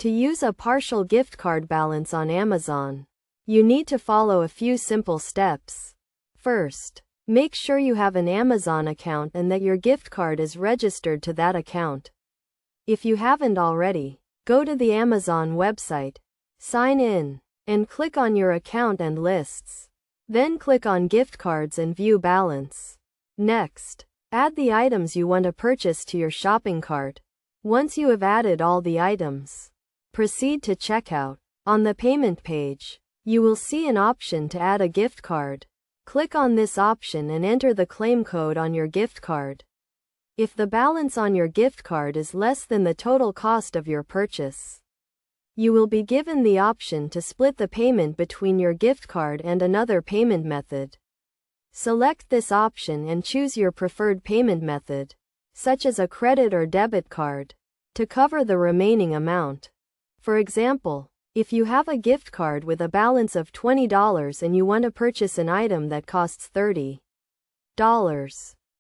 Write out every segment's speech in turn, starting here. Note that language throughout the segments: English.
To use a partial gift card balance on Amazon, you need to follow a few simple steps. First, make sure you have an Amazon account and that your gift card is registered to that account. If you haven't already, go to the Amazon website, sign in, and click on your account and lists. Then click on gift cards and view balance. Next, add the items you want to purchase to your shopping cart. Once you have added all the items, proceed to checkout. On the payment page, you will see an option to add a gift card. Click on this option and enter the claim code on your gift card. If the balance on your gift card is less than the total cost of your purchase, you will be given the option to split the payment between your gift card and another payment method. Select this option and choose your preferred payment method, such as a credit or debit card, to cover the remaining amount. For example, if you have a gift card with a balance of $20 and you want to purchase an item that costs $30,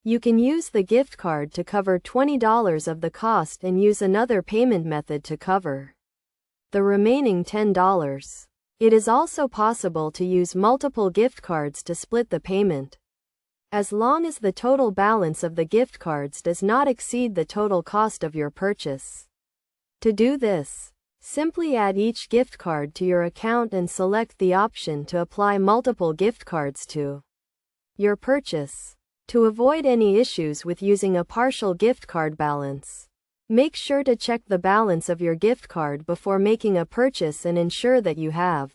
you can use the gift card to cover $20 of the cost and use another payment method to cover the remaining $10. It is also possible to use multiple gift cards to split the payment, as long as the total balance of the gift cards does not exceed the total cost of your purchase. To do this, simply add each gift card to your account and select the option to apply multiple gift cards to your purchase. To avoid any issues with using a partial gift card balance, make sure to check the balance of your gift card before making a purchase and ensure that you have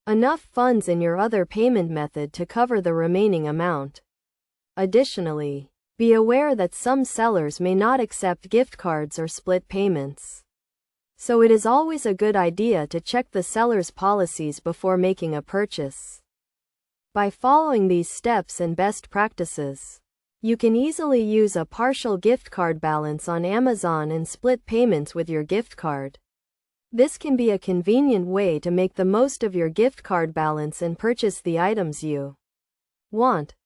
enough funds in your other payment method to cover the remaining amount. Additionally, be aware that some sellers may not accept gift cards or split payments, so it is always a good idea to check the seller's policies before making a purchase. By following these steps and best practices, you can easily use a partial gift card balance on Amazon and split payments with your gift card. This can be a convenient way to make the most of your gift card balance and purchase the items you want.